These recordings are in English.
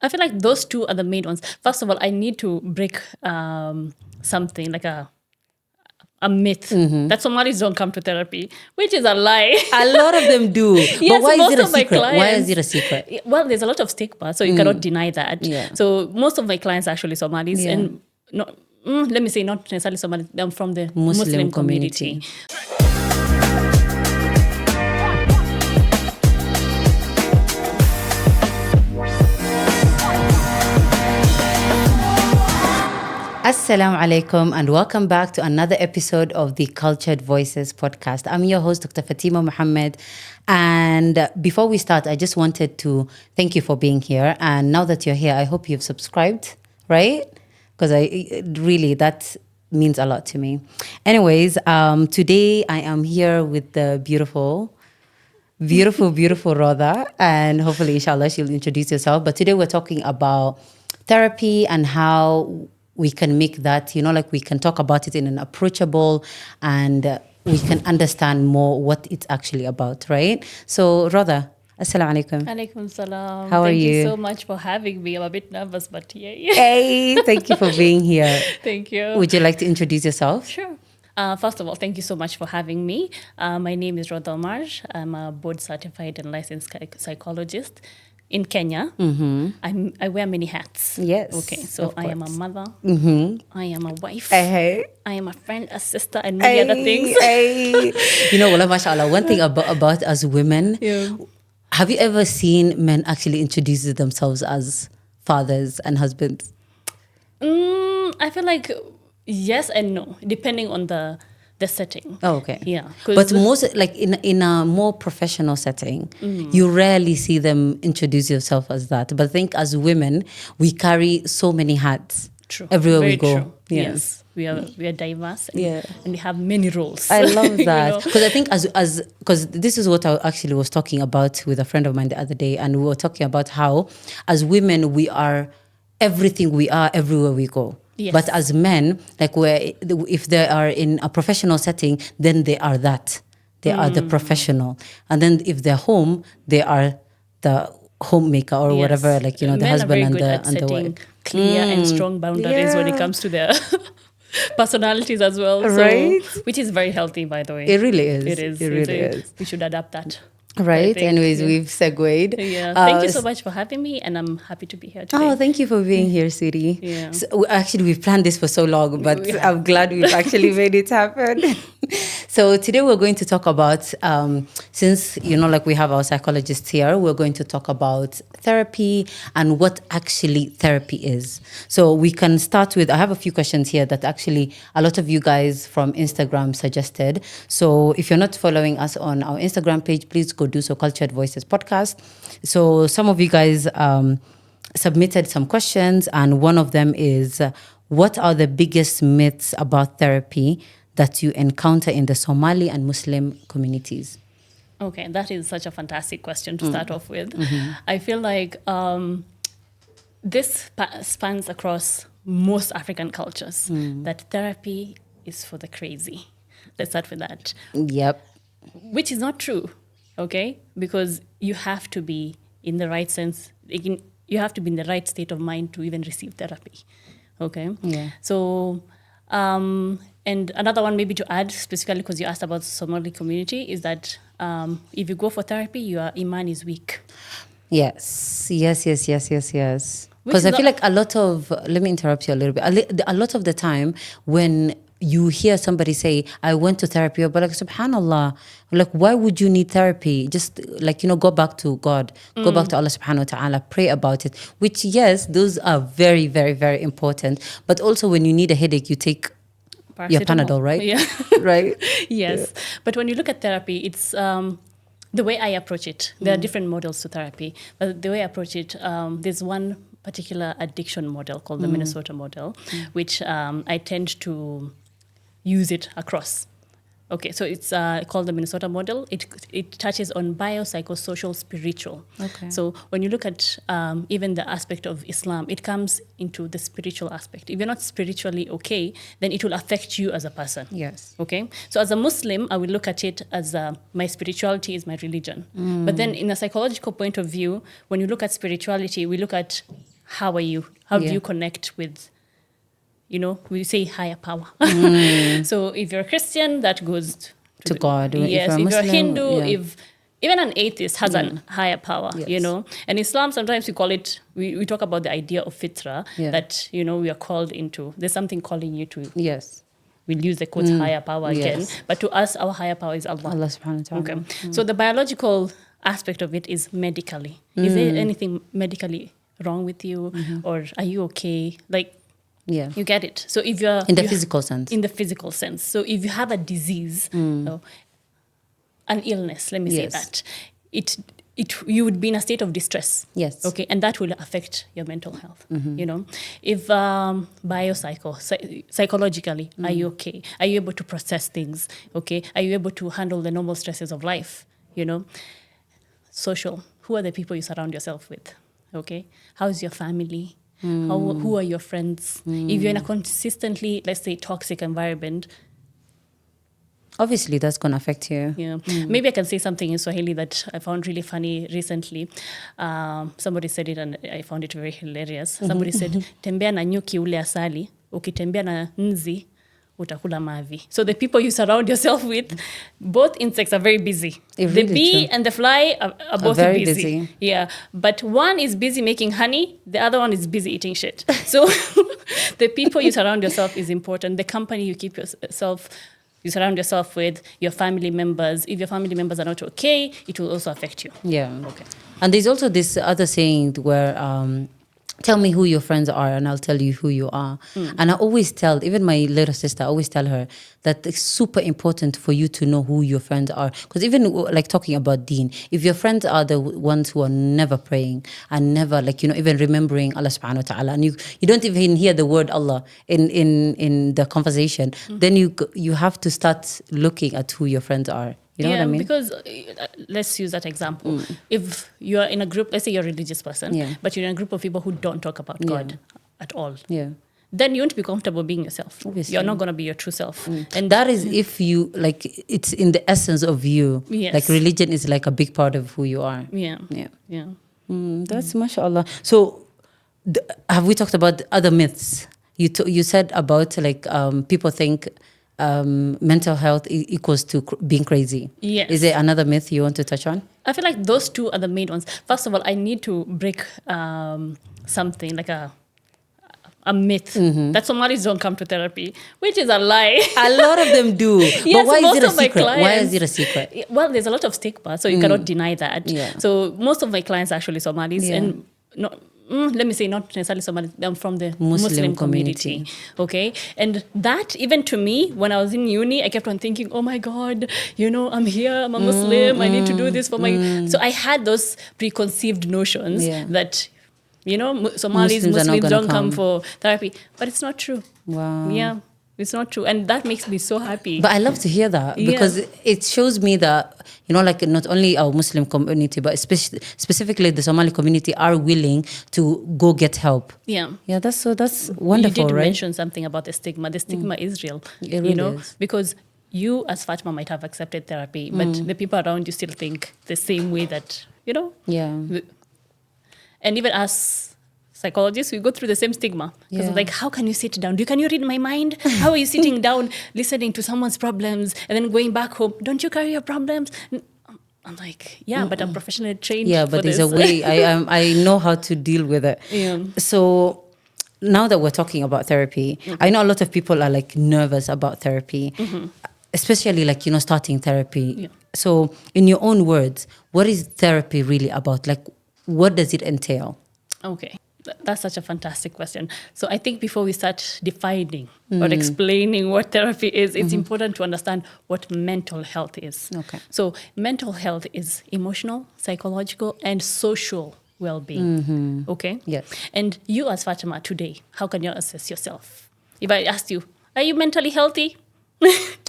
I feel like those two are the main ones. First of all, I need to break something like a myth that Somalis don't come to therapy, which is a lie. A lot of them do. But Yes, why is most it a of my secret? Why is clients. it a secret? Well, there's a lot of stigma, so you cannot deny that. Yeah. So most of my clients are actually Somalis, Yeah. and let me say not necessarily Somalis. I'm from the Muslim Muslim community. community. Assalamu alaikum and welcome back to another episode of the Cultured Voices podcast. I'm your host, Dr. Fatima Muhammad. And before we start, I just wanted to thank you for being here. And now that you're here, I hope you've subscribed, right? Because that means a lot to me. Anyways, today I am here with the beautiful Rotha, and hopefully, inshallah, she'll introduce herself. But today we're talking about therapy and how we can make that, like we can talk about it in an approachable and we can understand more what it's actually about, right? So, Rotha, assalamu alaikum. Alaikum salam. How are Thank you? you so much for having me. I'm a bit nervous, but yeah. Hey, thank you for being here. Thank you. Would you like to introduce yourself? Sure. First of all, thank you so much for having me. My name is Rotha Omar. I'm a board certified and licensed psychologist in Kenya. Mm-hmm. I wear many hats. Yes. Okay, so I am a mother. I am a wife. Hey. I am a friend, a sister, and many other things. Hey. Wallah, mashallah, one thing about us women, have you ever seen men actually introduce themselves as fathers and husbands? I feel like yes and no, depending on the setting. Oh, okay. Yeah. But most, like in a more professional setting, you rarely see them introduce yourself as that. But I think as women, we carry so many hats. True. Everywhere Very we go. True. Yes. We are diverse and, Yeah. and we have many roles. I love that. You know? Because I think because this is what I actually was talking about with a friend of mine the other day. And we were talking about how as women, we are everything we are everywhere we go. Yes. But as men, like if they are in a professional setting, then they are that. They are the professional. And then if they're home, they are the homemaker or Yes. whatever, like, the Men husband are very and good at the setting wife. clear and strong boundaries when it Yeah. comes to their personalities as well. Right. So, which is very healthy, by the way. It really is. It is. It really is. We should adapt that. I Right. think, Anyways, yeah. we've segued. Yeah. Thank you so much for having me, and I'm happy to be here today. Oh, thank you for being here, sweetie. Yeah. So, actually, we've planned this for so long, but Yeah. I'm glad we've actually made it happen. So today we're going to talk about, since, like we have our psychologists here, we're going to talk about therapy and what actually therapy is. So we can start with, I have a few questions here that actually a lot of you guys from Instagram suggested. So if you're not following us on our Instagram page, please go do so, Cultured Voices Podcast. So some of you guys submitted some questions, and one of them is, what are the biggest myths about therapy that you encounter in the Somali and Muslim communities? Okay, that is such a fantastic question to start off with. I feel like this spans across most African cultures, that therapy is for the crazy. Let's start with that. Yep. Which is not true, okay? Because you have to be in the right sense, you have to be in the right state of mind to even receive therapy, okay? Yeah. So, and another one maybe to add specifically because you asked about the Somali community is that if you go for therapy, your iman is weak. Yes. Because Which I is feel like a lot of, let me interrupt you a little bit. A lot of the time when you hear somebody say, I went to therapy, but like, subhanallah, like, why would you need therapy? Just like, go back to God, go back to Allah subhanahu wa ta'ala, pray about it, which, yes, those are very, very, very important. But also when you need a headache, you take your Panadol, right? Yeah. Right? Yes. Yeah. But when you look at therapy, it's the way I approach it. There are different models to therapy. But the way I approach it, there's one particular addiction model called the Minnesota model, which I tend to use it across Okay, so it's called the Minnesota model. It touches on biopsychosocial spiritual. Okay. So when you look at even the aspect of Islam, it comes into the spiritual aspect. If you're not spiritually okay, then it will affect you as a person. Yes. Okay, so as a Muslim, I will look at it as my spirituality is my religion. But then in a psychological point of view, when you look at spirituality, we look at how are you? How do you connect with, we say higher power. So if you're a Christian, that goes to God. Yes, if you're a Hindu, if even an atheist has a higher power, Yes. And Islam, sometimes we call it, we talk about the idea of fitra, that, we are called into, there's something calling you to. Yes. We'll use the quote higher power again. Yes. But to us, our higher power is Allah. Allah subhanahu wa ta'ala. Okay. So the biological aspect of it is medically. Is there anything medically wrong with you? Or are you okay? Like, Yeah. you get it. So if you're In the physical sense. in the physical sense. So if you have a disease, an illness, let me say that, you would be in a state of distress. Yes. Okay, and that will affect your mental health. If psychologically, are you okay? Are you able to process things? Okay, are you able to handle the normal stresses of life? Social. Who are the people you surround yourself with? Okay, how's your family? Who are your friends? If you're in a consistently, let's say, toxic environment, obviously that's going to affect you. Yeah. Maybe I can say something in Swahili that I found really funny recently. Somebody said it and I found it very hilarious. Somebody said, tembea na nyuki ule asali, ukitembea na nzi, utakula mavi. So the people you surround yourself with, both insects are very busy. Really The bee true. and the fly are both very busy. busy. Yeah. But one is busy making honey, the other one is busy eating shit. So the people you surround yourself is important. The company you surround yourself with, your family members. If your family members are not okay, it will also affect you. Yeah. Okay. And there's also this other saying where tell me who your friends are and I'll tell you who you are. And I always tell, even my little sister, I always tell her that it's super important for you to know who your friends are. Because even like talking about deen, if your friends are the ones who are never praying and never even remembering Allah subhanahu wa ta'ala, and you don't even hear the word Allah in the conversation, then you have to start looking at who your friends are. You know what I mean? Because let's use that example. If you're in a group, let's say you're a religious person, but you're in a group of people who don't talk about God at all. Yeah. Then you won't be comfortable being yourself. Obviously. You're not going to be your true self. And that is if you, it's in the essence of you. Yes. Like religion is like a big part of who you are. Yeah. Yeah. That's mashallah. So have we talked about other myths? You said about people think mental health equals to being crazy. Yes. Is there another myth you want to touch on? I feel like those two are the main ones. First of all, I need to break something like a myth that Somalis don't come to therapy, which is a lie. A lot of them do. Yes, but why is it a most of my secret? Why clients- is it a secret? Well, there's a lot of stigma, so you cannot deny that. Yeah. So most of my clients are actually Somalis, Yeah. and let me say not necessarily Somalis. I'm from the Muslim Muslim community. community. Okay, and that even to me, when I was in uni, I kept on thinking, oh my God, I'm here, I'm a Muslim, I need to do this for my. So I had those preconceived notions that. Somalis, Muslims are not Muslims gonna don't come come for therapy. But it's not true. Wow. Yeah, it's not true. And that makes me so happy. But I love to hear that because it shows me that, not only our Muslim community, but specifically the Somali community are willing to go get help. Yeah. Yeah, that's wonderful, You did right? mention something about the stigma. The stigma is real. It really is. Because you as Fatima might have accepted therapy, but the people around you still think the same way that, Yeah. And even as psychologists, we go through the same stigma. Because Yeah. how can you sit down? Can you read my mind? How are you sitting down, listening to someone's problems, and then going back home? Don't you carry your problems? I'm like, but I'm professionally trained. Yeah, but for there's this. a way. I know how to deal with it. Yeah. So now that we're talking about therapy, I know a lot of people are nervous about therapy, especially starting therapy. Yeah. So in your own words, what is therapy really about? What does it entail? Okay. That's such a fantastic question. So I think before we start defining or explaining what therapy is, it's important to understand what mental health is. Okay. So mental health is emotional, psychological, and social well-being. Okay? Yes. And you as Fatima today, how can you assess yourself? If I asked you, are you mentally healthy?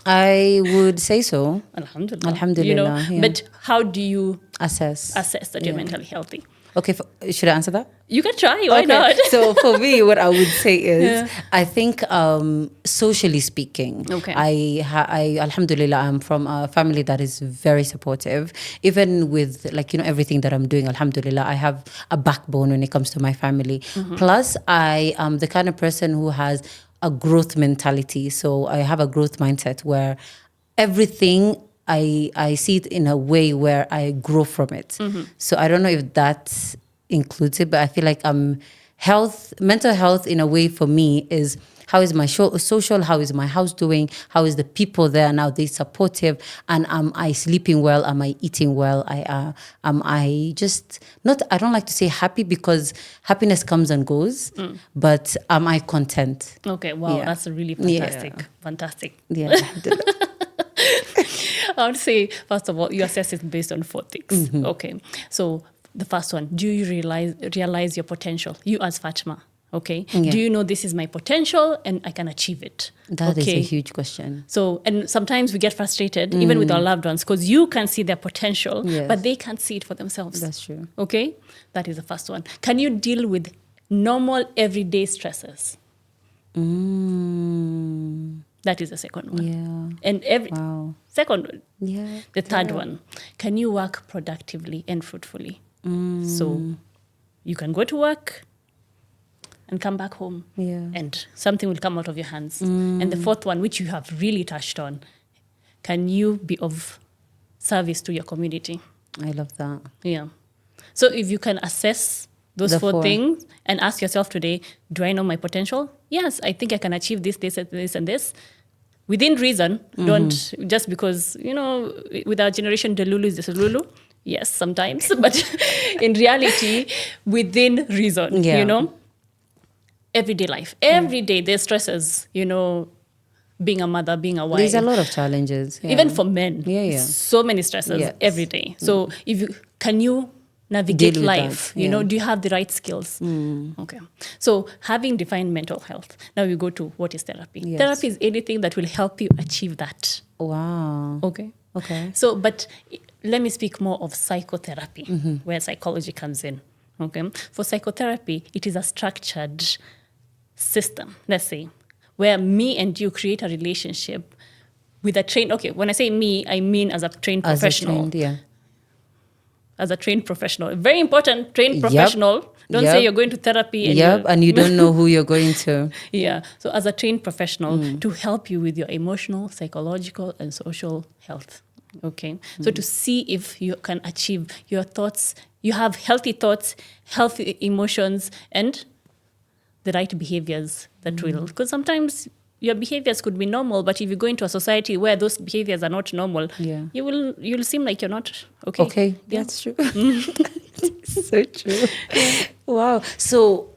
I would say so. Alhamdulillah. Alhamdulillah, yeah. But how do you Assess that you're mentally healthy? Okay, should I answer that? You can try. Why not? So for me, what I would say is, I think socially speaking, Okay. I Alhamdulillah, I'm from a family that is very supportive. Even with everything that I'm doing, Alhamdulillah, I have a backbone when it comes to my family. Plus, I am the kind of person who has a growth mentality. So I have a growth mindset where everything I see it in a way where I grow from it. So I don't know if that includes it, but I feel like mental health in a way for me is how is my social, how is my house doing, how is the people there, now they supportive, and am I sleeping well, am I eating well, am I just not, I don't like to say happy because happiness comes and goes, but am I content? Okay, wow, that's a really fantastic. Yeah. I would say, first of all, you assess it based on 4 things. Okay. So the first one, do you realize your potential? You as Fatima, okay? Yeah. Do you know this is my potential and I can achieve it? That is a huge question. So, and sometimes we get frustrated, even with our loved ones, because you can see their potential, but they can't see it for themselves. That's true. Okay? That is the first one. Can you deal with normal everyday stresses? That is the second one. Yeah. And second one. Yeah. The third one, can you work productively and fruitfully? So you can go to work and come back home and something will come out of your hands. And the fourth one, which you have really touched on, can you be of service to your community? I love that. Yeah. So if you can assess those four things and ask yourself today, do I know my potential? Yes, I think I can achieve this, and this. Within reason, don't, just because, with our generation, the Lulu is the Lulu. Yes, sometimes. But in reality, within reason, everyday life. Every day there's stresses, being a mother, being a wife. There's a lot of challenges. Yeah. Even for men. Yeah. So many stresses every day. So can you navigate life? That, Do you have the right skills? Okay. So having defined mental health, now we go to what is therapy. Yes. Therapy is anything that will help you achieve that. Wow. Okay. So, but let me speak more of psychotherapy, where psychology comes in. Okay. For psychotherapy, it is a structured system, let's say, where me and you create a relationship with a trained, when I say me, I mean as a trained professional. As a trained professional. Very important, trained professional. Don't say you're going to therapy. And you don't know who you're going to. So as a trained professional to help you with your emotional, psychological, and social health. Okay. So to see if you can achieve your thoughts, you have healthy thoughts, healthy emotions, and the right behaviors that will. Because sometimes your behaviors could be normal, but if you go into a society where those behaviors are not normal, you'll seem like you're not okay. Okay, that's true. So true. Wow. So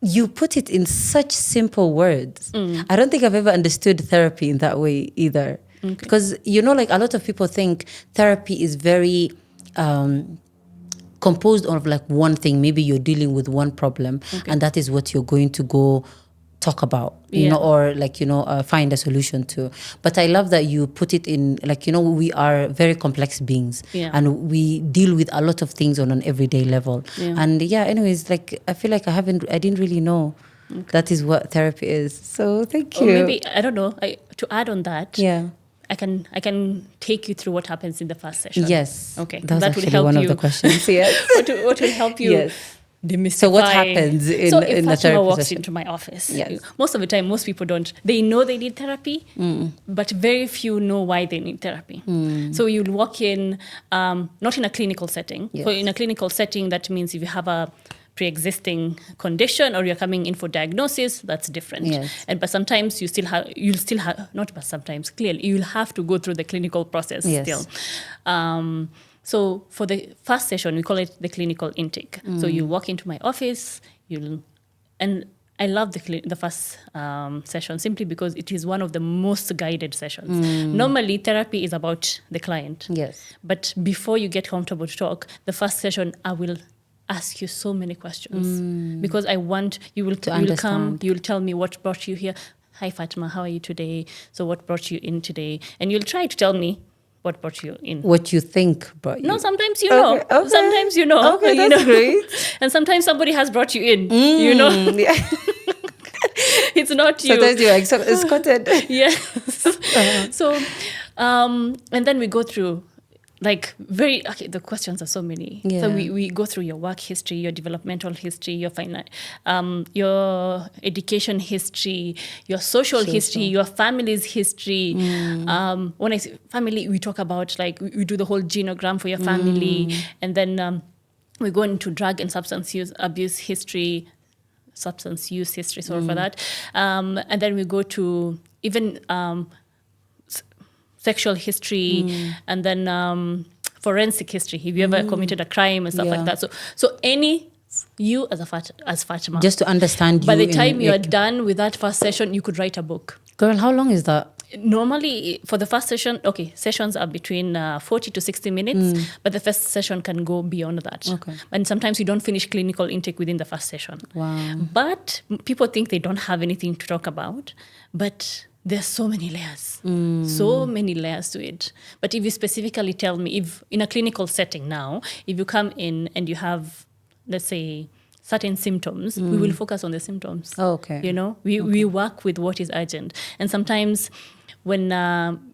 you put it in such simple words. I don't think I've ever understood therapy in that way either. Because, a lot of people think therapy is very composed of one thing. Maybe you're dealing with one problem and that is what you're going to go talk about, or find a solution to. But I love that you put it in, we are very complex beings and we deal with a lot of things on an everyday level. And anyways, I feel like I didn't really know that is what therapy is. So thank you. Or maybe, I don't know, to add on that, I can take you through what happens in the first session. Yes. Okay. That will help one of the questions. Yes. what will help you demystify. So what happens in if a therapy Fatima walks session? into my office, most of the time, most people don't. They know they need therapy, but very few know why they need therapy. So you'll walk in, not in a clinical setting. So in a clinical setting, that means if you have a pre-existing condition or you're coming in for diagnosis, that's different. But sometimes you'll have to go through the clinical process still. So for the first session, we call it the clinical intake. So you walk into my office, and I love the first session simply because it is one of the most guided sessions. Normally, therapy is about the client. But before you get comfortable to talk, the first session, I will ask you so many questions because I want you will come, you'll tell me what brought you here. hi Fatima, how are you today? So what brought you in today? And you'll try to tell me what brought you in. What you think brought you. No, sometimes you know. Okay. Sometimes you know. Okay, you that's know? great. And sometimes somebody has brought you in. You know, Yeah. it's not you. Sometimes you're escorted. Yes. So, and then we go through the questions are so many. Yeah. So we go through your work history, your developmental history, your education history, your social history, your family's history. When I say family, we talk about we do the whole genogram for your family, and then we go into drug and substance use history, sorry for that. And then we go to even sexual history, and then forensic history. Have you ever committed a crime and stuff like that? So you as Fatima, Just to understand you. by the time you are done with that first session, you could write a book. Girl, how long is that? Normally, for the first session, sessions are between 40 to 60 minutes, but the first session can go beyond that. Okay. And sometimes you don't finish clinical intake within the first session. Wow. But people think they don't have anything to talk about, but there's so many layers, so many layers to it. But if you specifically tell me, if in a clinical setting now, if you come in and you have, let's say, certain symptoms, we will focus on the symptoms. Oh, okay. You know, we work with what is urgent. And sometimes when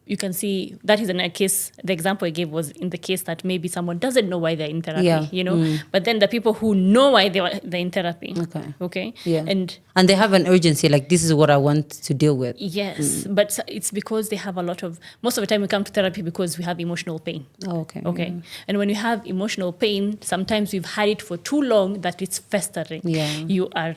you can see, that is in a case, the example I gave was in the case that maybe someone doesn't know why they're in therapy, you know, but then the people who know why they're in therapy. Okay. Yeah. And they have an urgency, like this is what I want to deal with. Yes, but it's because they have most of the time we come to therapy because we have emotional pain. Oh, okay. Okay. And when you have emotional pain, sometimes we've had it for too long that it's festering. Yeah. You are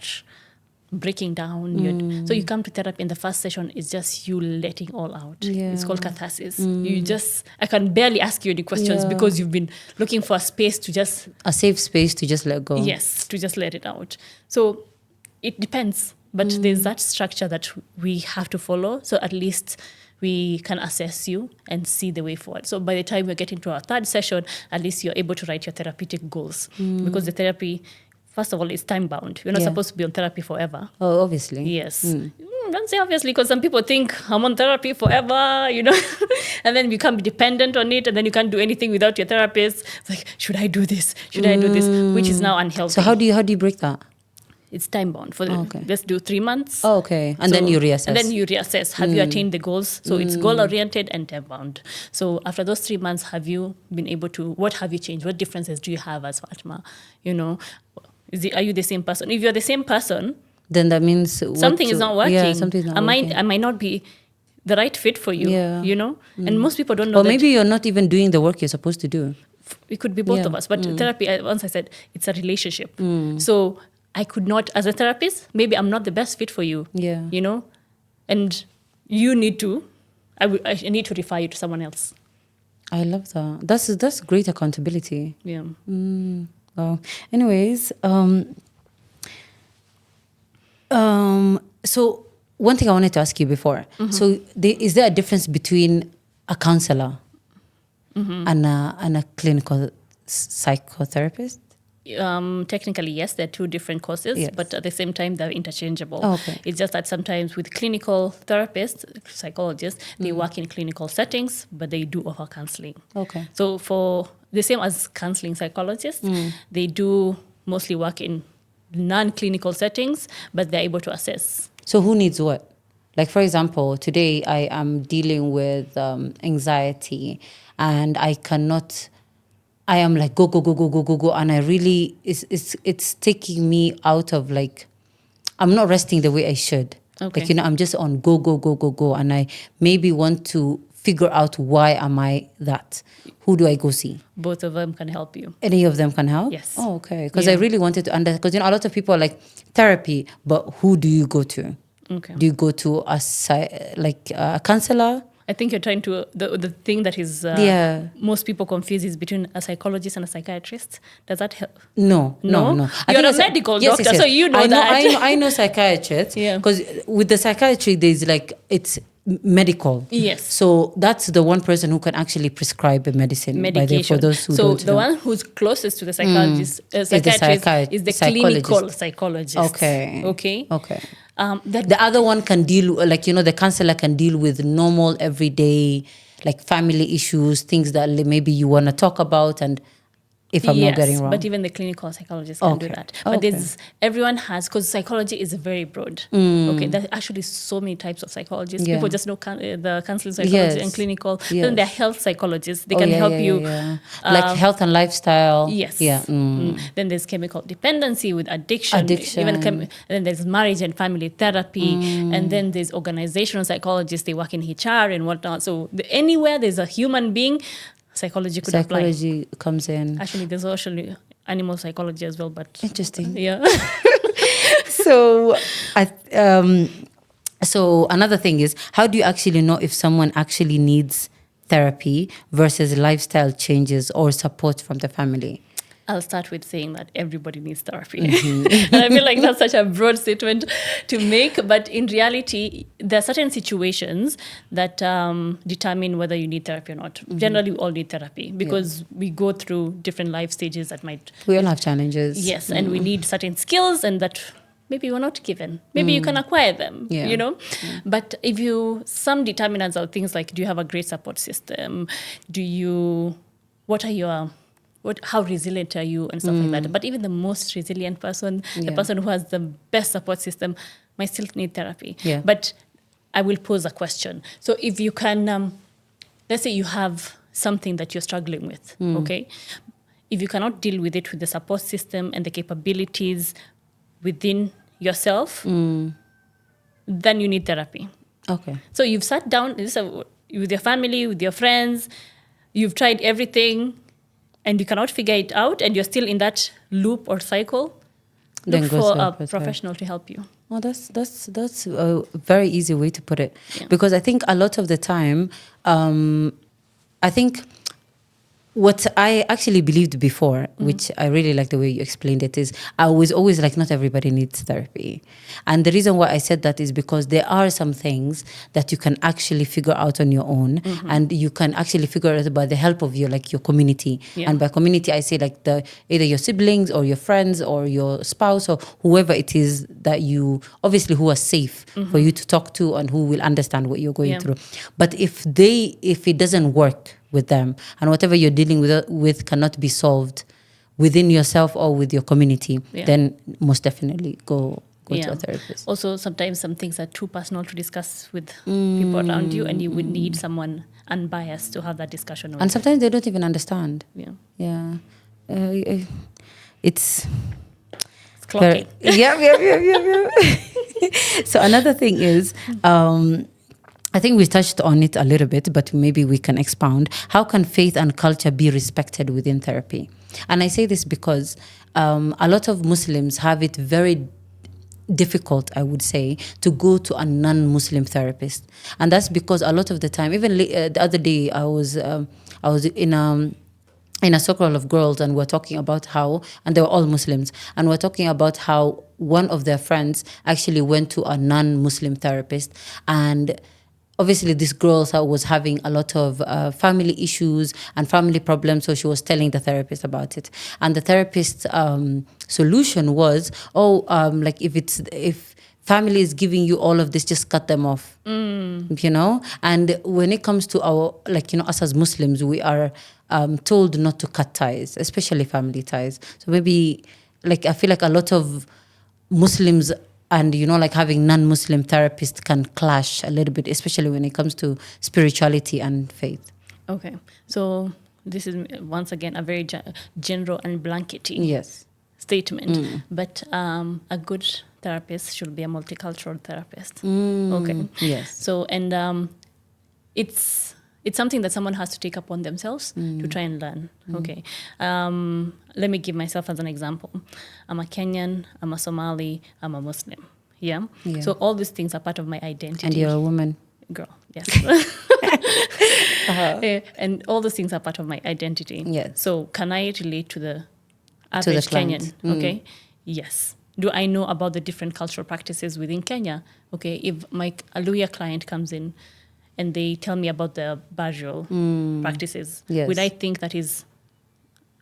breaking down. So you come to therapy and the first session is just you letting all out. Yeah. It's called catharsis. I can barely ask you any questions because you've been looking for a space to just... A safe space to just let go. Yes, to just let it out. So it depends, but there's that structure that we have to follow. So at least we can assess you and see the way forward. So by the time we're getting to our third session, at least you're able to write your therapeutic goals because the therapy... First of all, it's time-bound. You're not supposed to be on therapy forever. Oh, obviously. Yes. Don't say obviously, because some people think I'm on therapy forever, you know, and then you can't be dependent on it, and then you can't do anything without your therapist. It's like, should I do this? Should I do this? Which is now unhealthy. So how do you break that? It's time-bound. Let's do 3 months. Oh, okay. And then you reassess. And then you reassess. Have you attained the goals? So it's goal-oriented and time-bound. So after those 3 months, have you been able to, what have you changed? What differences do you have as Fatima? You know, are you the same person? If you're the same person, then that means something is not working. Yeah, something's not working. I might not be the right fit for you. Yeah. You know, and most people don't know. Or maybe you're not even doing the work you're supposed to do. It could be both of us. But therapy, once I said, it's a relationship. So I could not, as a therapist, maybe I'm not the best fit for you. Yeah. You know, and you need to. I need to refer you to someone else. I love that. That's great accountability. Yeah. Wow. Anyways, so one thing I wanted to ask you before. So is there a difference between a counselor and a clinical psychotherapist? Technically, yes, they're two different courses, but at the same time, they're interchangeable. Oh, okay. It's just that sometimes with clinical therapists, psychologists, they work in clinical settings, but they do offer counseling. Okay. So for the same as counseling psychologists, they do mostly work in non-clinical settings, but they're able to assess. So who needs what? Like, for example, today I am dealing with anxiety, and I am like, go. And I really, it's taking me out of, like, I'm not resting the way I should. Okay. Like, you know, I'm just on go. And I maybe want to figure out why am I that. Who do I go see? Both of them can help you. Any of them can help? Yes. Oh, okay. Because I really wanted to understand, because, you know, a lot of people are like, therapy, but who do you go to? Okay. Do you go to a counselor? I think you're trying to, the thing that is most people confuse is between a psychologist and a psychiatrist. Does that help? No. You're a medical doctor, so you know that. I know psychiatrists. Yeah. Because with the psychiatry, there's like, it's medical. Yes. So that's the one person who can actually prescribe a medication. For those who don't know. One who's closest to the psychiatrist, psychiatrist is the clinical psychologist. Okay. The other one can deal, like, the counselor can deal with normal, everyday, like family issues, things that maybe you want to talk about, and if I'm not getting wrong. But even the clinical psychologist can do that. But everyone has, because psychology is very broad. Okay, there's actually so many types of psychologists. People just know the counseling psychology and clinical. Then there are health psychologists. They can help you. Like health and lifestyle. Yes. Yeah. Then there's chemical dependency with addiction. Even then there's marriage and family therapy. And then there's organizational psychologists. They work in HR and whatnot. So anywhere there's a human being, psychology comes in. Actually, there's also animal psychology as well, but interesting. Yeah. So another thing is, how do you actually know if someone actually needs therapy versus lifestyle changes or support from the family? I'll start with saying that everybody needs therapy. And I feel like that's such a broad statement to make, but in reality, there are certain situations that determine whether you need therapy or not. Generally, we all need therapy because we go through different life stages that might... We all have challenges. Yes, and we need certain skills and that maybe we're not given. Maybe you can acquire them, But some determinants are things like, do you have a great support system? How resilient are you and stuff like that. But even the most resilient person, the person who has the best support system, might still need therapy. Yeah. But I will pose a question. So if you can, let's say you have something that you're struggling with, okay? If you cannot deal with it with the support system and the capabilities within yourself, then you need therapy. Okay. So you've sat down with your family, with your friends, you've tried everything, and you cannot figure it out, and you're still in that loop or cycle, look for a professional to help you. Well, that's a very easy way to put it. Yeah. Because I think a lot of the time, I think what I actually believed before, which I really like the way you explained it, is I was always like, not everybody needs therapy. And the reason why I said that is because there are some things that you can actually figure out on your own, and you can actually figure out by the help of your community. Yeah. And by community, I say like either your siblings or your friends or your spouse or whoever it is that who are safe for you to talk to and who will understand what you're going through. But if it doesn't work with them, and whatever you're dealing with cannot be solved within yourself or with your community, then most definitely go to a therapist. Also, sometimes some things are too personal to discuss with people around you, and you would need someone unbiased to have that discussion with. And sometimes they don't even understand. It's clocking. So another thing is, I think we touched on it a little bit, but maybe we can expound. How can faith and culture be respected within therapy? And I say this because a lot of Muslims have it very difficult, I would say, to go to a non-Muslim therapist. And that's because a lot of the time, even the other day, I was in a circle of girls, and we're talking about how, and they were all Muslims, and we're talking about how one of their friends actually went to a non-Muslim therapist, and obviously this girl was having a lot of family issues and family problems, so she was telling the therapist about it. And the therapist's solution was, if family is giving you all of this, just cut them off. And when it comes to our, us as Muslims, we are told not to cut ties, especially family ties. So maybe, I feel like a lot of Muslims and, having non-Muslim therapists can clash a little bit, especially when it comes to spirituality and faith. Okay. So this is, once again, a very general and blankety statement. But a good therapist should be a multicultural therapist. Okay. Yes. So, and it's something that someone has to take upon themselves to try and learn. Okay. Let me give myself as an example. I'm a Kenyan, I'm a Somali, I'm a Muslim. Yeah? So all these things are part of my identity. And you're a woman. Girl, yes. And all those things are part of my identity. Yes. So can I relate to the average Kenyan? Okay. Yes. Do I know about the different cultural practices within Kenya? Okay. If my Aluya client comes in and they tell me about the burial practices, would I think that is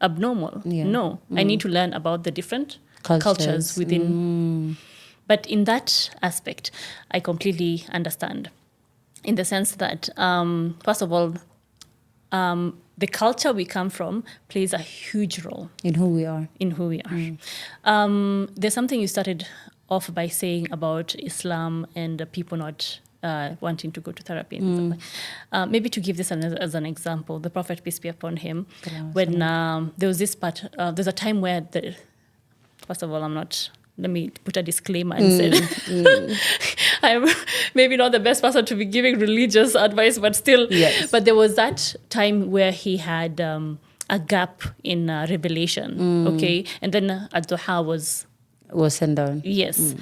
abnormal? No. I need to learn about the different cultures within But in that aspect, I completely understand, in the sense that, first of all, the culture we come from plays a huge role in who we are. There's something you started off by saying about Islam and people not wanting to go to therapy. Maybe to give this as an example, the Prophet, peace be upon him, when there was this part, there's a time where, first of all, let me put a disclaimer and say, I'm maybe not the best person to be giving religious advice, but still. Yes. But there was that time where he had a gap in revelation, okay? And then Ad-Duha was sent down. Yes,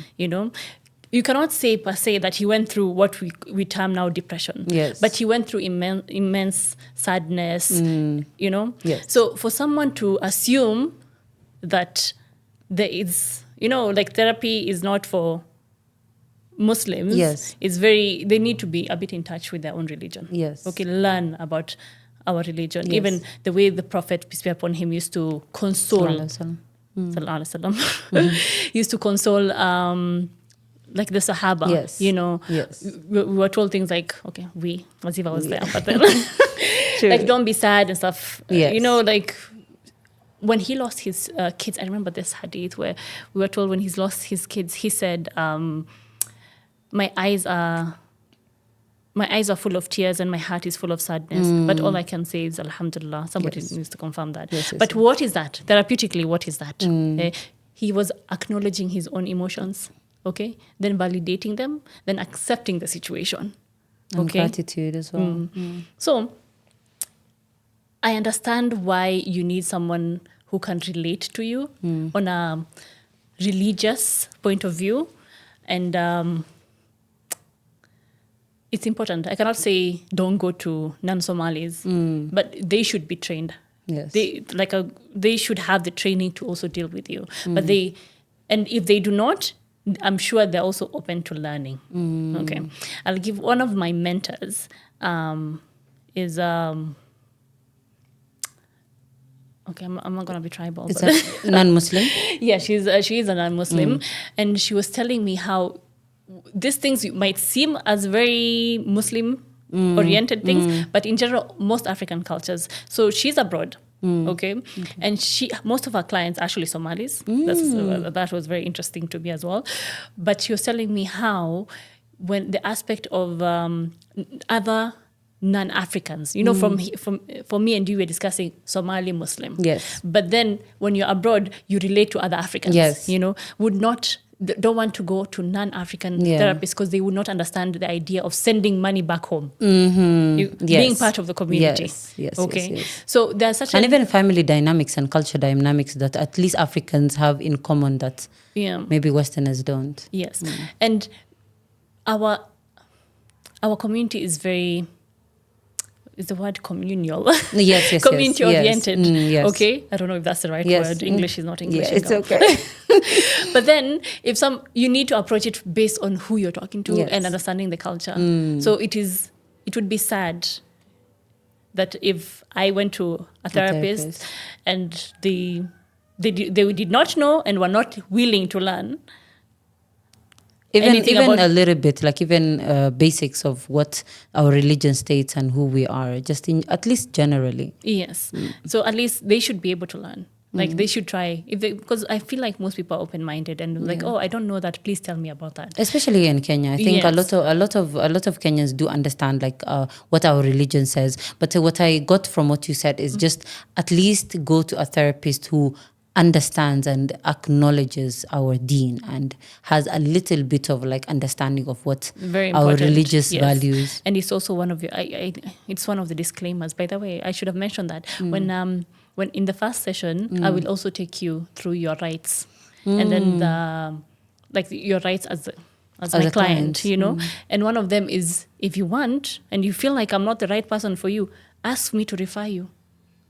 You cannot say per se that he went through what we term now depression. Yes. But he went through immense sadness, Yes. So for someone to assume that there is, like therapy is not for Muslims, yes, they need to be a bit in touch with their own religion. Yes. Okay, learn about our religion. Yes. Even the way the Prophet, peace be upon him, used to console. Sallallahu Alaihi Wasallam. Used to console like the Sahaba. Yes. Yes. We were told things like, okay, as if I was there, but then like don't be sad and stuff. Yes. Like when he lost his kids, I remember this hadith where we were told when he's lost his kids, he said, my eyes are full of tears and my heart is full of sadness. But all I can say is Alhamdulillah. Somebody needs to confirm that. Yes, but what is that? Therapeutically, what is that? He was acknowledging his own emotions, okay? Then validating them, then accepting the situation. And gratitude as well. So I understand why you need someone who can relate to you on a religious point of view. And it's important. I cannot say don't go to non-Somalis, but they should be trained. Yes. They should have the training to also deal with you. But if they do not, I'm sure they're also open to learning. Okay. I'll give one of my mentors is okay, I'm not gonna be tribal. Is that non-Muslim? Yeah, she is a non-Muslim, and she was telling me how these things might seem as very Muslim oriented things, but in general, most African cultures. So she's abroad, okay? And most of her clients are actually Somalis. That was very interesting to me as well. But she was telling me how, when the aspect of other non-Africans, for me and you, we're discussing Somali Muslim. Yes. But then when you're abroad, you relate to other Africans. Yes. Don't want to go to non-African therapists because they would not understand the idea of sending money back home. Being part of the community. Yes. Okay. Yes. So there's such and even family dynamics and culture dynamics that at least Africans have in common that maybe Westerners don't. Yes. And our community is very... Is the word communal? Yes. Community oriented. Yes. Okay. I don't know if that's the right word. English is not English. Yeah, it's okay. But then you need to approach it based on who you're talking to and understanding the culture. So it would be sad that if I went to a therapist and they did not know and were not willing to learn. Even a little bit, like even basics of what our religion states and who we are, at least generally. Yes. So at least they should be able to learn. Like they should try, because I feel like most people are open-minded and like, oh, I don't know that. Please tell me about that. Especially in Kenya, I think a lot of Kenyans do understand like what our religion says. But what I got from what you said is just at least go to a therapist who understands and acknowledges our deen and has a little bit of like understanding of what our religious values. And it's also one of it's one of the disclaimers. By the way, I should have mentioned that when in the first session, I will also take you through your rights, and then your rights as my client, And one of them is, if you want and you feel like I'm not the right person for you, ask me to refer you.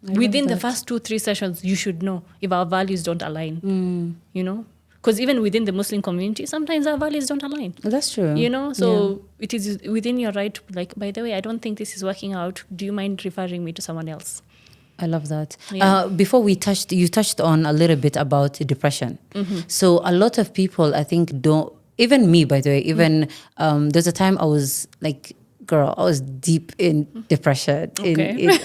Within the first 2-3 sessions, you should know if our values don't align, Because even within the Muslim community, sometimes our values don't align. That's true. So it is within your right to, like, by the way, I don't think this is working out. Do you mind referring me to someone else? I love that. Yeah. Before you touched on a little bit about depression. So a lot of people, I think, even me, by the way, even there's a time I was like, girl, I was deep in depression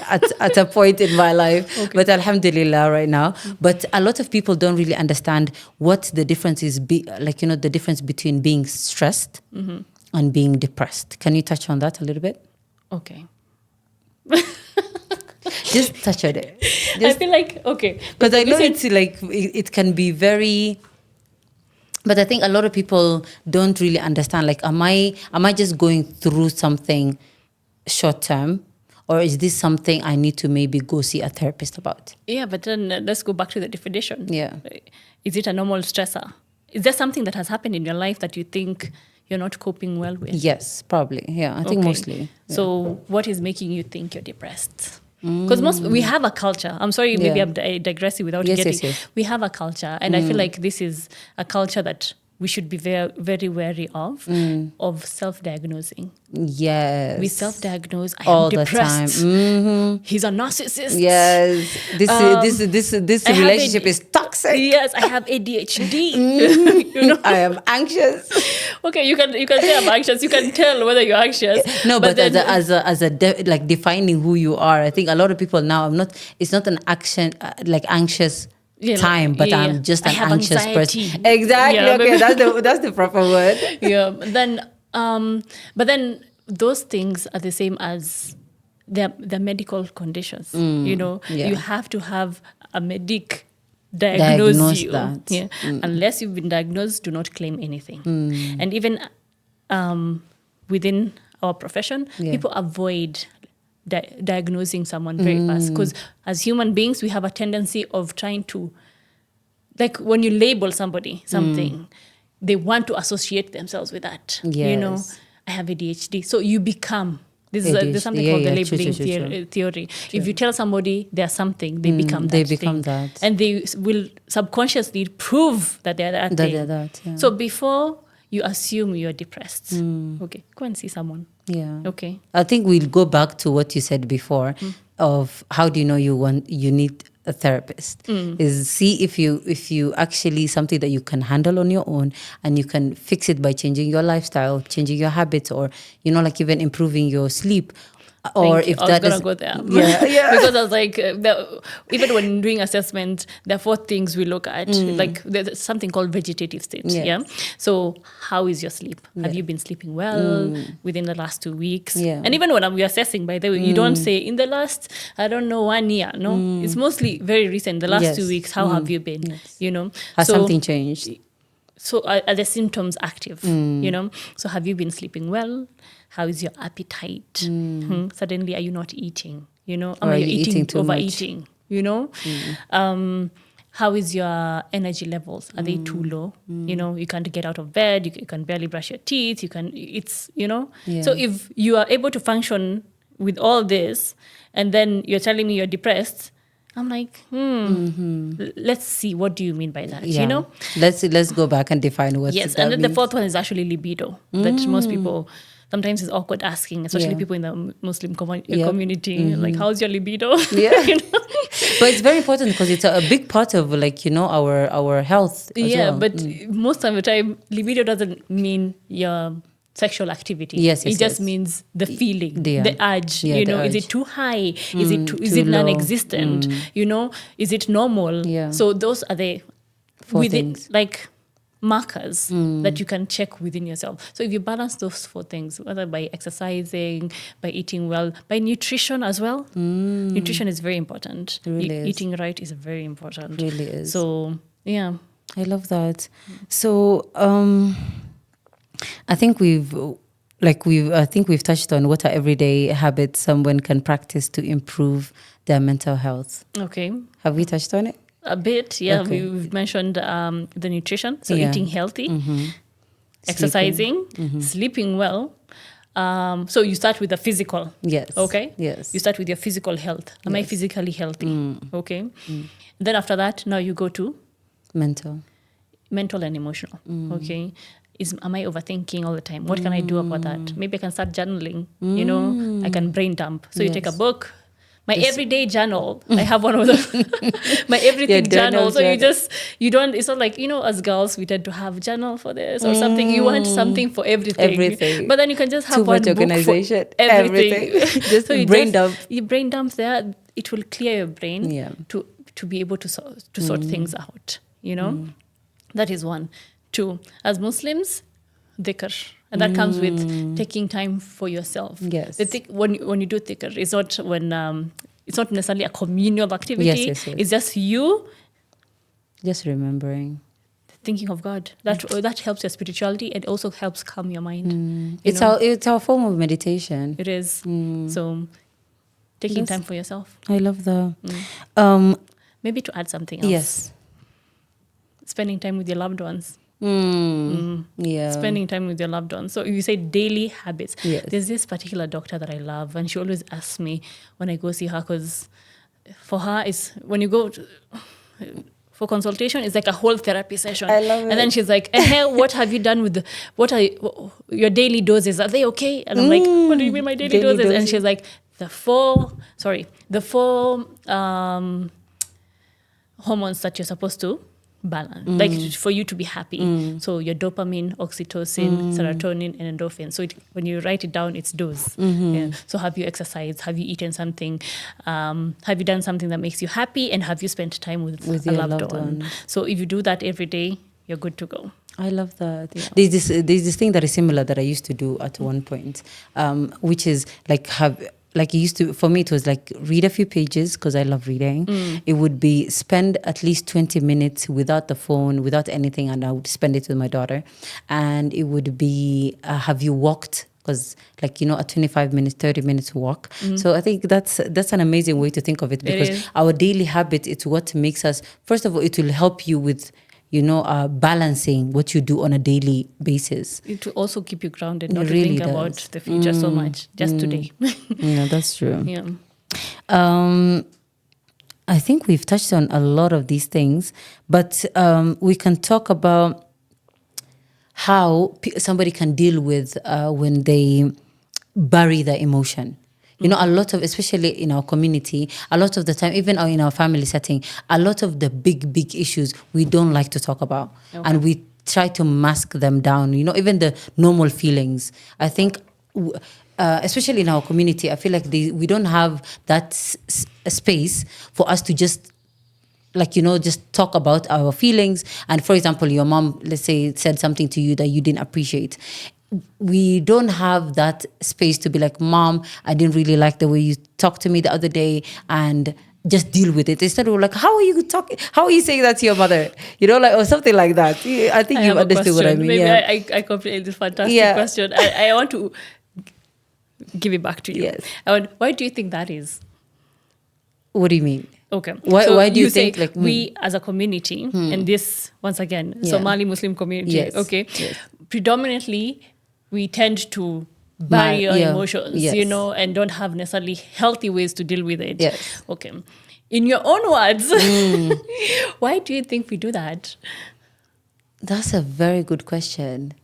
at a point in my life. But alhamdulillah right now. But a lot of people don't really understand what the difference is, the difference between being stressed and being depressed. Can you touch on that a little bit? Okay. Just touch on it. I feel like, okay. Because I know it's like, it can be very... But I think a lot of people don't really understand, like, am I just going through something short term, or is this something I need to maybe go see a therapist about? Yeah, but then let's go back to the definition. Yeah. Is it a normal stressor? Is there something that has happened in your life that you think you're not coping well with? Yes, probably. Yeah, I think mostly. Yeah. So what is making you think you're depressed? Because we have a culture. I'm sorry, maybe I'm digressing without getting. Yes. We have a culture, and I feel like this is a culture that we should be very, very wary of self-diagnosing. Yes. We self-diagnose. I all am depressed. The time. Mm-hmm. He's a narcissist. Yes. This relationship is toxic. Yes, I have ADHD. You know? I am anxious. Okay, you can say I'm anxious. You can tell whether you're anxious. No, but then, like defining who you are, I think a lot of people now it's not an action like anxious time, but I'm just an anxious person. Exactly. Yeah, okay, that's the proper word. Yeah. But then those things are the same as the medical conditions. You know, you have to have a medic diagnose you. That. Yeah. Unless you've been diagnosed, do not claim anything. And even within our profession, people avoid diagnosing someone very fast, because as human beings we have a tendency of trying to, like, when you label somebody something, they want to associate themselves with that. You know, I have ADHD, so you become there's something called the labeling theory. If you tell somebody they're something, they become that. And they will subconsciously prove that they're that thing. So before you assume you're depressed, okay, go and see someone. Yeah. Okay. I think we'll go back to what you said before of how do you know you need a therapist. Is see if you actually something that you can handle on your own, and you can fix it by changing your lifestyle, changing your habits, or like even improving your sleep. Or if I was gonna go there, because I was like, even when doing assessment, there are 4 things we look at. Like there's something called vegetative state. Yeah. So how is your sleep? Have you been sleeping well within the last 2 weeks? And even when we're assessing, by the way, you don't say in the last 1 year. No, it's mostly very recent. The last 2 weeks, how have you been? You know, has something changed? So are the symptoms active? You know, so have you been sleeping well? How is your appetite? Suddenly, are you not eating? You know, are you eating too overeating? Much? You know, how is your energy levels? Are they too low? You know, you can't get out of bed. You can barely brush your teeth. So if you are able to function with all this, and then you're telling me you're depressed, I'm like, let's see, what do you mean by that? You know, let's go back and define what. Yes, and then the 4th one is actually libido. That most people. Sometimes it's awkward asking, especially people in the Muslim community, like, how's your libido? Yeah. You know? But it's very important because it's a big part of, like, our health as well. But most of the time, libido doesn't mean your sexual activity. Yes, it just means the feeling, the urge. You know, is it too high? Is it non-existent? You know, is it normal? Yeah. So those are the 4 things. Like markers that you can check within yourself. So if you balance those 4 things, whether by exercising, by eating well, by nutrition as well. Nutrition is very important. Really is. Eating right is very important. Really is. So yeah, I love that. So I think we've touched on what are everyday habits someone can practice to improve their mental health. Okay. Have we touched on it? A bit, yeah. Okay. We've mentioned the nutrition, so eating healthy, exercising, sleeping well. So you start with the physical. Yes. Okay? Yes. You start with your physical health. Am I physically healthy? Okay. Then after that, now you go to? Mental and emotional. Okay. Am I overthinking all the time? What can I do about that? Maybe I can start journaling. You know, I can brain dump. So you take a book, My everyday journal. I have one of those. My everything journal. So you don't, it's not like, as girls, we tend to have journal for this or something. You want something for everything. But then you can just have one book for everything. Just so brain dump. You brain dump there. It will clear your brain to be able to sort things out, That is one. Two, as Muslims, dhikr. And that comes with taking time for yourself. Yes. When you do dhikr, it's not it's not necessarily a communal activity. Yes. It's just you just remembering, thinking of God. That helps your spirituality and also helps calm your mind. It's our form of meditation. It is. So taking time for yourself. I love that. Maybe to add something else. Yes. Spending time with your loved ones. Yeah. Spending time with your loved ones. So you say daily habits. Yes. There's this particular doctor that I love, and she always asks me when I go see her, because for her, it's when you go for consultation, it's like a whole therapy session. I love it. And then she's like, what have you done with what are your daily doses? Are they okay? And I'm like, what do you mean my daily doses? And she's like, the four hormones that you're supposed to balance, like for you to be happy. So your dopamine, oxytocin, serotonin, and endorphin. So when you write it down, it's those. Yeah. So have you exercised? Have you eaten something? Have you done something that makes you happy? And have you spent time with a loved one? So if you do that every day, you're good to go. I love that. Yeah. There's this thing that is similar that I used to do at one point, which is like it used to, for me, it was like read a few pages because I love reading. It would be spend at least 20 minutes without the phone, without anything, and I would spend it with my daughter. And it would be, have you walked? Because a 25 minutes, 30 minutes walk. So I think that's an amazing way to think of it, because our daily habit, it's what makes us, first of all, it will help you with balancing what you do on a daily basis. It will also keep you grounded, not to think about the future so much, just today. Yeah, that's true. Yeah. I think we've touched on a lot of these things, but we can talk about how somebody can deal with when they bury their emotion. A lot of, especially in our community, a lot of the time, even in our family setting, a lot of the big issues we don't like to talk about. Okay. And we try to mask them down, even the normal feelings. I think, especially in our community, I feel like we don't have that space for us to just just talk about our feelings. And for example, your mom, let's say, said something to you that you didn't appreciate. We don't have that space to be like, Mom, I didn't really like the way you talked to me the other day, and just deal with it. Instead of like, how are you saying that to your mother? Or something like that. I think you understood what I mean. Maybe I completely, this fantastic question. I want to give it back to you. Yes. Why do you think that is? What do you mean? Okay. Why do you think we as a community, and this, once again, Somali Muslim community, predominantly we tend to bury our emotions, and don't have necessarily healthy ways to deal with it. Yes. Okay. In your own words, why do you think we do that? That's a very good question.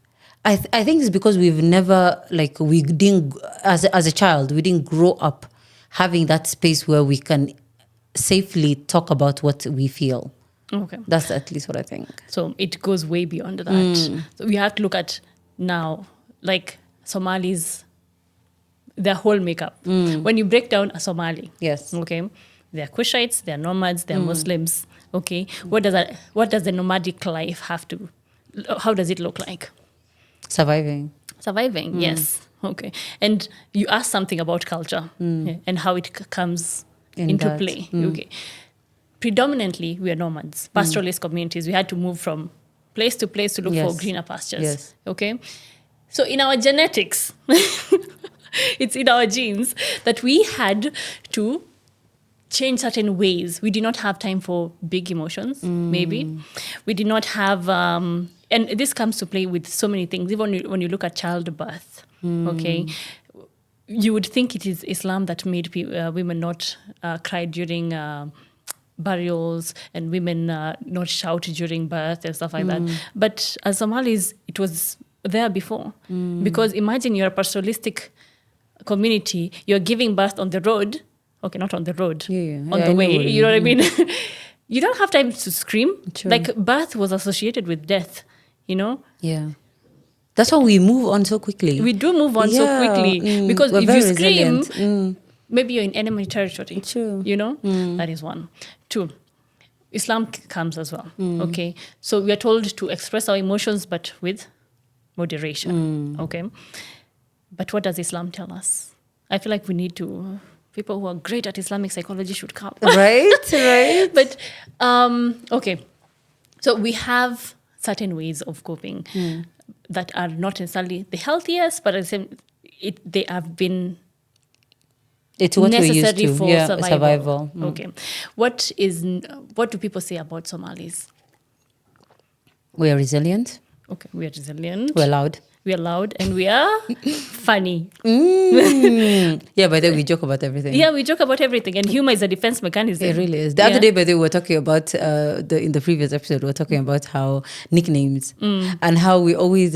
I think it's because we've never, we didn't, as a child, we didn't grow up having that space where we can safely talk about what we feel. Okay. That's at least what I think. So it goes way beyond that. So we have to look at now, Somalis, their whole makeup. When you break down a Somali, yes, okay, they're Kushites, they're nomads, they're Muslims, okay. What does the nomadic life have to? How does it look like? Surviving, yes, okay. And you asked something about culture and how it comes into play, okay. Predominantly, we are nomads, pastoralist communities. We had to move from place to place to look for greener pastures, okay. So in our genetics, it's in our genes that we had to change certain ways. We did not have time for big emotions, maybe. We did not have, and this comes to play with so many things. Even when you look at childbirth, okay, you would think it is Islam that made women not cry during burials and women not shout during birth and stuff like that. But as Somalis, it was there before. Because imagine you're a pastoralistic community, you're giving birth on the road, Okay, not on the road, Yeah. on Yeah, the I know way. what You know what I mean? You don't have time to scream. True. Like birth was associated with death, you know? Yeah. That's why we move on so quickly. We do move on so Yeah, quickly because we're if very you scream, resilient. maybe you're in enemy territory. True. You know? That is one. Two, Islam comes as well. Okay. So we are told to express our emotions, but with moderation. Okay. But what does Islam tell us? I feel like we need to, people who are great at Islamic psychology should come. Right. But, okay. So we have certain ways of coping that are not necessarily the healthiest, but at the same, they have been It's what we're used necessary to. for Yeah, survival. survival. Okay. What do people say about Somalis? We are resilient. Okay, we are resilient. We're loud. We are loud and we are funny. Yeah, by the way, we joke about everything. Yeah, we joke about everything, and humor is a defense mechanism. It really is. The other day, by the way, we were talking about in the previous episode, we were talking about how nicknames and how we always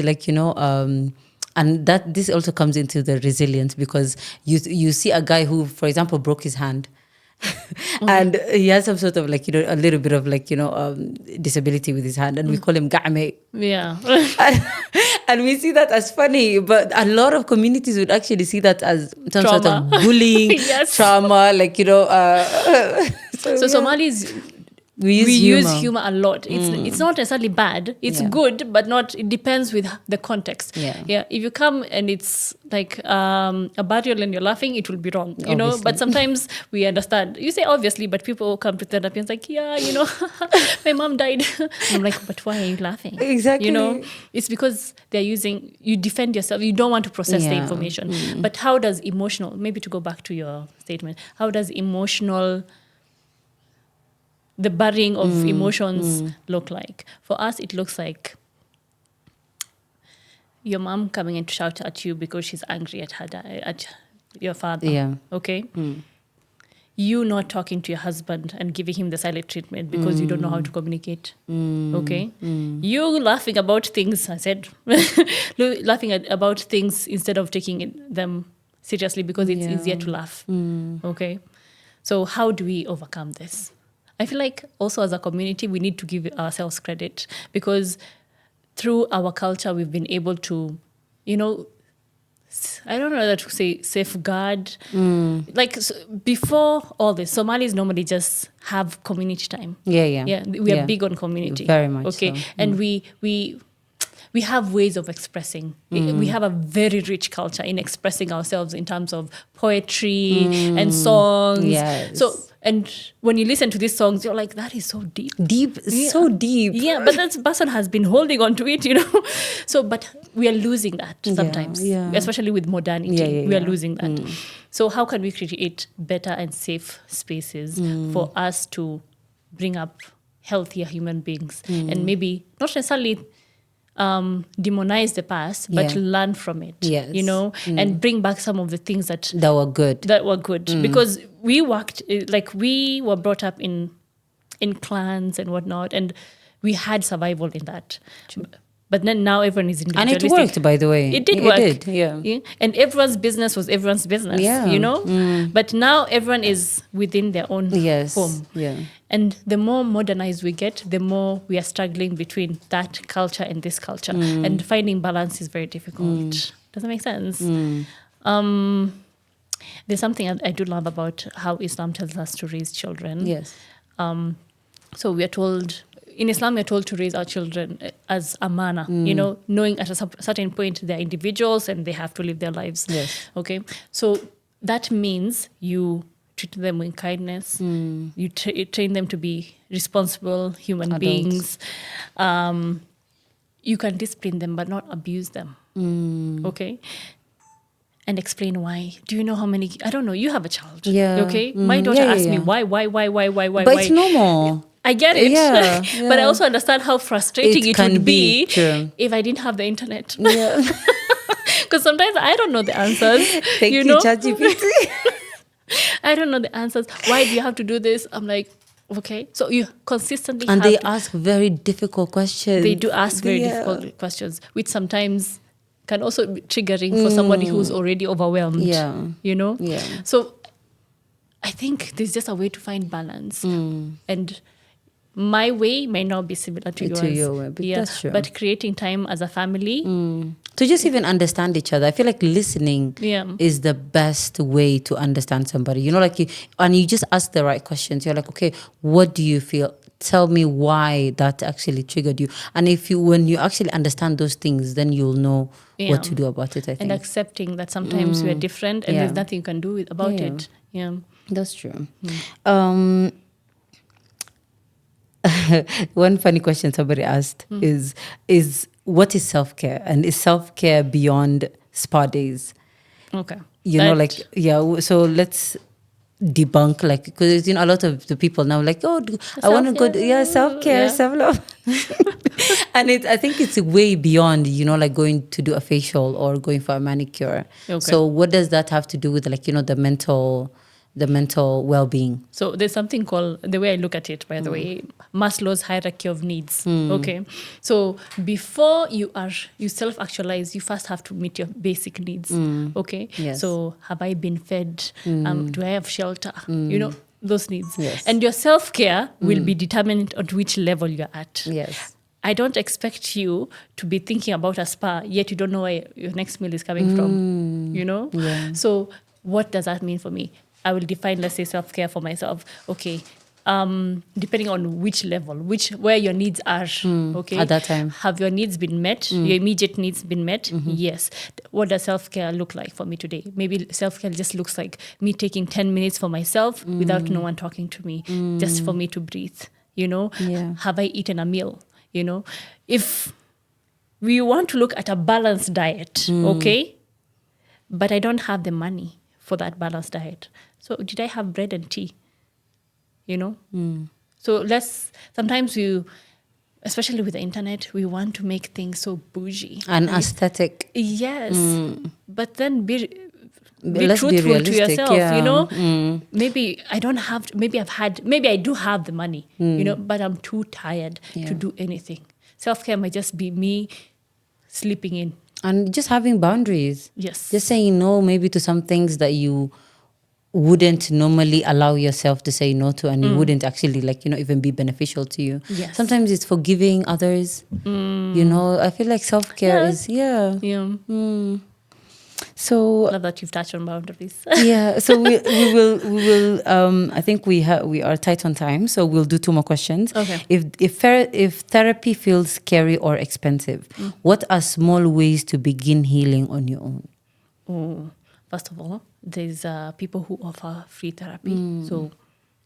and that this also comes into the resilience because you see a guy who, for example, broke his hand. And he has some sort of a little bit of disability with his hand, and we call him Ga'me. Yeah. And we see that as funny, but a lot of communities would actually see that as some sort of bullying, Yes. trauma, So Somalis, we use humor a lot. It's not necessarily bad. It's good, but not. It depends with the context. Yeah. If you come and it's like a burial and you're laughing, it will be wrong. You know. Obviously. But sometimes we understand. You say obviously, but people come to therapy and it's like, yeah, my mom died. I'm like, but why are you laughing? Exactly. You know, it's because they're using. You defend yourself. You don't want to process the information. But how does emotional? Maybe to go back to your statement, how does emotional, the burying of emotions look like? For us, it looks like your mom coming in to shout at you because she's angry at your father. Yeah. Okay? You not talking to your husband and giving him the silent treatment because you don't know how to communicate. Okay? You laughing about things, I said, laughing about things instead of taking them seriously because it's easier to laugh. Okay? So how do we overcome this? I feel like also as a community, we need to give ourselves credit because through our culture, we've been able to, I don't know how to say safeguard. Before all this, Somalis normally just have community time. Yeah. We are big on community. Very much okay. so. And we have ways of expressing. We have a very rich culture in expressing ourselves in terms of poetry and songs. Yes. So, and when you listen to these songs, you're like, that is so deep. So deep. Yeah, but that person has been holding on to it, So, but we are losing that sometimes, especially with modernity. We are losing that. So how can we create better and safe spaces for us to bring up healthier human beings and maybe not necessarily demonize the past, but learn from it, and bring back some of the things that were good. Because we were brought up in clans and whatnot, and we had survival in that. But then now everyone is individualistic. And it worked, by the way. It did work. It did, yeah. And everyone's business was everyone's business, But now everyone is within their own home. Yeah. And the more modernized we get, the more we are struggling between that culture and this culture. And finding balance is very difficult. Does that make sense? There's something I do love about how Islam tells us to raise children. Yes. So we are told, in Islam, we are told to raise our children as amana, knowing at a certain point they're individuals and they have to live their lives. Yes. Okay. So that means you treat them with kindness. You train them to be responsible human beings. You can discipline them, but not abuse them. Okay. And explain why. Do you know how many? I don't know. You have a child. Yeah. Okay. My daughter asked me why. But it's normal. I get it. Yeah. But I also understand how frustrating it would be true. if I didn't have the internet. Yeah. Because sometimes I don't know the answers. Thank you, ChatGPT. I don't know the answers. Why do you have to do this? I'm like, okay. So you consistently and they ask very difficult questions. They do ask very difficult questions, which sometimes can also be triggering for somebody who's already overwhelmed. Yeah. Yeah. Yeah. So I think there's just a way to find balance. And my way may not be similar to yours. To your way, but that's true. But creating time as a family. To just even understand each other. I feel like listening is the best way to understand somebody. You know, like you just ask the right questions. You're like, okay, what do you feel? Tell me why that actually triggered you. And when you actually understand those things, then you'll know what to do about it, I think. And accepting that sometimes we're different and there's nothing you can do about it. Yeah. That's true. One funny question somebody asked is what is self-care? And is self-care beyond spa days? Okay. You know, like, so let's debunk, like, because, a lot of the people now like, oh, I want to go, self-care, self-love. And I think it's way beyond, like going to do a facial or going for a manicure. Okay. So what does that have to do with, like, the mental well-being? So there's something called, the way I look at it, by the way, Maslow's hierarchy of needs. Okay. So before you self-actualize, you first have to meet your basic needs. Okay. Yes. So have I been fed? Do I have shelter? Those needs. Yes. And your self-care will be determined on which level you're at. Yes. I don't expect you to be thinking about a spa, yet you don't know where your next meal is coming from. Yeah. So what does that mean for me? I will define, let's say, self-care for myself. Okay, depending on which level, where your needs are. Okay, at that time, have your needs been met? Your immediate needs been met? Yes. What does self-care look like for me today? Maybe self-care just looks like me taking 10 minutes for myself without no one talking to me, just for me to breathe. Have I eaten a meal? If we want to look at a balanced diet, okay, but I don't have the money for that balanced diet. So did I have bread and tea? So sometimes especially with the internet, we want to make things so bougie. And aesthetic. Yes. But then be Let's truthful be to realistic, yourself, Maybe I don't have, maybe I do have the money, but I'm too tired to do anything. Self-care might just be me sleeping in. And just having boundaries. Yes. Just saying no maybe to some things that you wouldn't normally allow yourself to say no to, and you wouldn't actually, like, even be beneficial to you. Yes. Sometimes it's forgiving others. I feel like self-care is, So love that you've touched on boundaries. So we will I think we are tight on time, so we'll do 2 more questions. Okay. If therapy feels scary or expensive, what are small ways to begin healing on your own? First of all, there's people who offer free therapy, so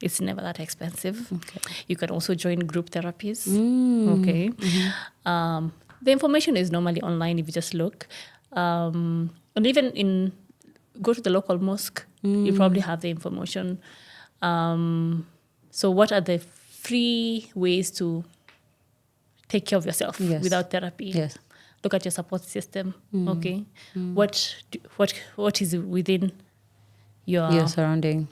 it's never that expensive. Okay. You can also join group therapies. Okay. The information is normally online if you just look. And even go to the local mosque, you probably have the information. So what are the free ways to take care of yourself without therapy? Yes. Look at your support system. Okay. What is within your surrounding?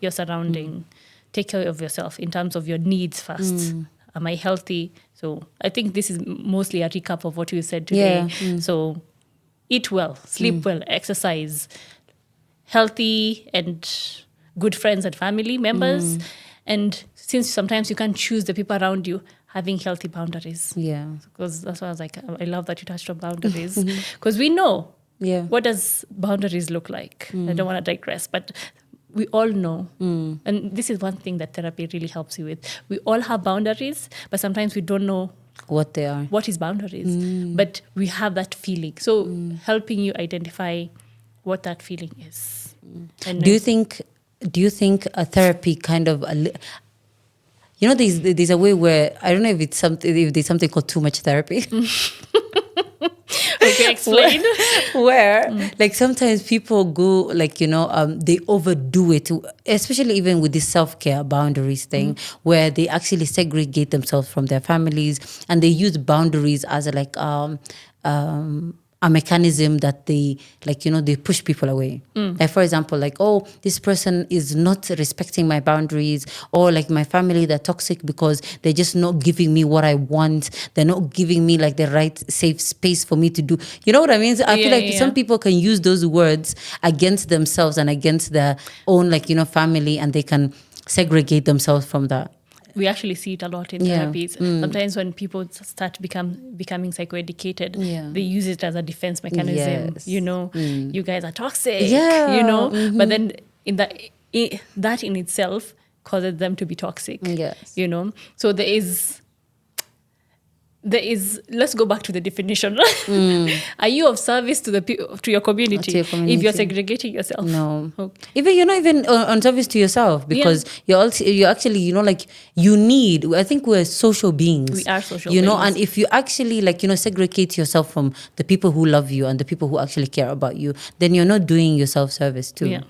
Take care of yourself in terms of your needs first. Am I healthy? So I think this is mostly a recap of what you said today. So eat well, sleep well, exercise, healthy and good friends and family members. And since sometimes you can't choose the people around you, having healthy boundaries. Yeah. Because that's why I was like, I love that you touched on boundaries. Because we know what does boundaries look like. I don't want to digress, but we all know. And this is one thing that therapy really helps you with. We all have boundaries, but sometimes we don't know what they are. What is boundaries? But we have that feeling. So helping you identify what that feeling is. And do you think a therapy kind of there's a way where, I don't know if there's something called too much therapy. Okay, explain. Where like sometimes people go like, they overdo it, especially even with this self-care boundaries thing, where they actually segregate themselves from their families, and they use boundaries as a mechanism that they they push people away. Like, for example, like, oh, this person is not respecting my boundaries, or like my family, they're toxic because they're just not giving me what I want. They're not giving me like the right safe space for me to do. You know what I mean? So I feel like some people can use those words against themselves and against their own family, and they can segregate themselves from that. We actually see it a lot in therapies. Sometimes when people start becoming psychoeducated, they use it as a defense mechanism. Yes. You guys are toxic. Yeah. But then that in itself causes them to be toxic. Yes. So there is. Let's go back to the definition. Are you of service to your community? To your community. If you're segregating yourself? No. Okay. Even on service to yourself, because you're actually you need. I think we're social beings. We are social beings. And if you actually segregate yourself from the people who love you and the people who actually care about you, then you're not doing yourself service too. Yeah.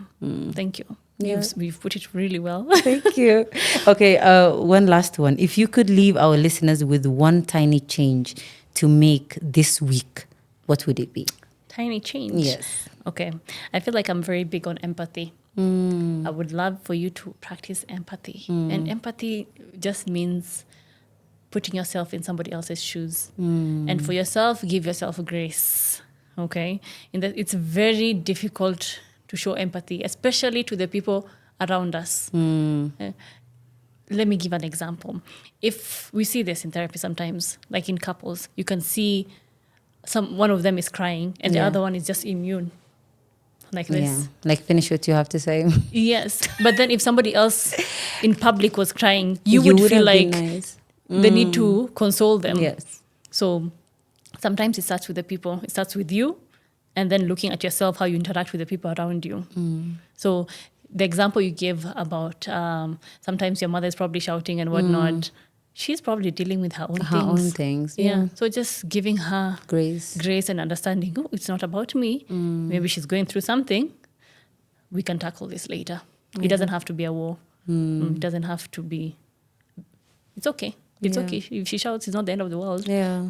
Thank you. Yeah. We've put it really well. Thank you. Okay, one last one. If you could leave our listeners with one tiny change to make this week, what would it be? Tiny change? Yes. Okay. I feel like I'm very big on empathy. I would love for you to practice empathy. And empathy just means putting yourself in somebody else's shoes. And for yourself, give yourself grace. Okay? In that it's very difficult to show empathy, especially to the people around us. Let me give an example. If we see this in therapy sometimes, like in couples, you can see one of them is crying and the other one is just immune, like this. Yeah, like finish what you have to say. Yes, but then if somebody else in public was crying, you would feel like they need to console them. Yes. So sometimes it starts with the people. It starts with you, and then looking at yourself, how you interact with the people around you. So the example you gave about sometimes your mother is probably shouting and whatnot, she's probably dealing with her own things. Yeah. So just giving her grace and understanding, oh, it's not about me. Maybe she's going through something. We can tackle this later. It doesn't have to be a war. It doesn't have to be... It's okay. It's okay. If she shouts, it's not the end of the world. Yeah.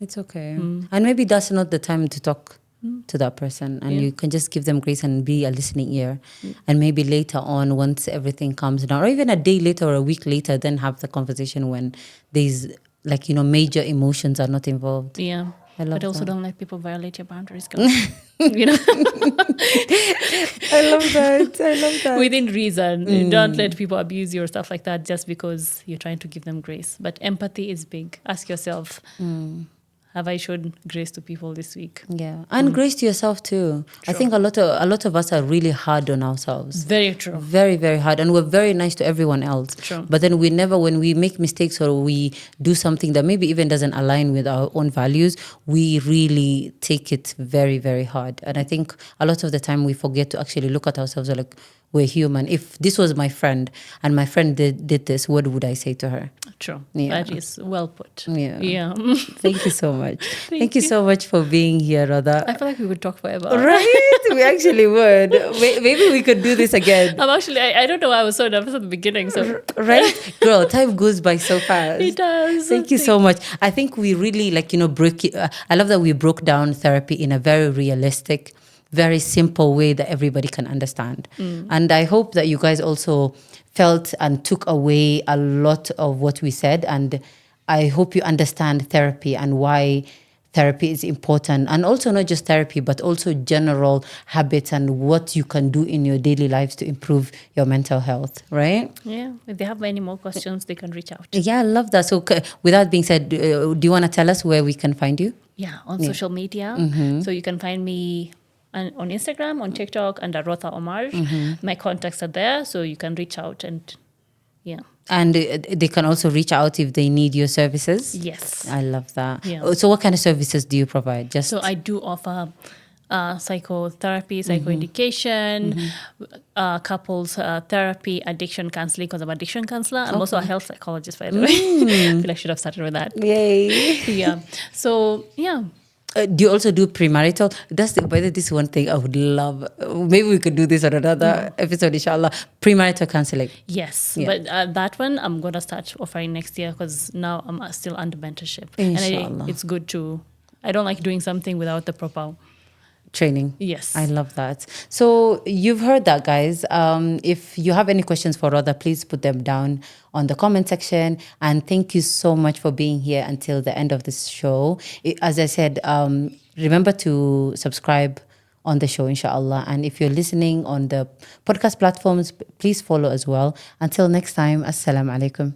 It's okay. And maybe that's not the time to talk to that person, and you can just give them grace and be a listening ear. And maybe later on, once everything calms down, or even a day later or a week later, then have the conversation when there's major emotions are not involved. Yeah. But also don't let people violate your boundaries, girls. I love that. Within reason. Don't let people abuse you or stuff like that just because you're trying to give them grace. But empathy is big. Ask yourself, have I shown grace to people this week? Yeah, and grace to yourself too. True. I think a lot of us are really hard on ourselves. Very true. Very, very hard, and we're very nice to everyone else. True. But then when we make mistakes or we do something that maybe even doesn't align with our own values, we really take it very, very hard. And I think a lot of the time we forget to actually look at ourselves like, we're human. If this was my friend and my friend did this, what would I say to her? True. Yeah. That is well put. Yeah. Thank you so much. Thank you so much for being here, Rotha. I feel like we would talk forever. Right? We actually would. Maybe we could do this again. I don't know why I was so nervous at the beginning. So right? Girl, time goes by so fast. It does. Thank you so much. I think we really break it. I love that we broke down therapy in a very realistic, very simple way that everybody can understand. And I hope that you guys also felt and took away a lot of what we said. And I hope you understand therapy and why therapy is important. And also not just therapy, but also general habits and what you can do in your daily lives to improve your mental health, right? Yeah. If they have any more questions, they can reach out. Yeah, I love that. So with that being said, do you want to tell us where we can find you? Yeah, on social media. So you can find me on Instagram, on TikTok, under Rotha Omar. My contacts are there, so you can reach out and And they can also reach out if they need your services? Yes. I love that. Yeah. So what kind of services do you provide? So I do offer psychotherapy, psychoeducation, couples therapy, addiction counseling, because I'm an addiction counselor. I'm also a health psychologist, by the way. I feel like I should have started with that. Yay. Yeah. So, yeah. Do you also do premarital? This is one thing I would love. Maybe we could do this on another episode, inshallah. Premarital counseling. Yes, but that one I'm going to start offering next year because now I'm still under mentorship. Inshallah. And it's good to I don't like doing something without the proper training. Yes. I love that. So you've heard that, guys. If you have any questions for Rotha, please put them down on the comment section. And thank you so much for being here until the end of this show. As I said, remember to subscribe on the show, inshallah. And if you're listening on the podcast platforms, please follow as well. Until next time, assalamu alaikum.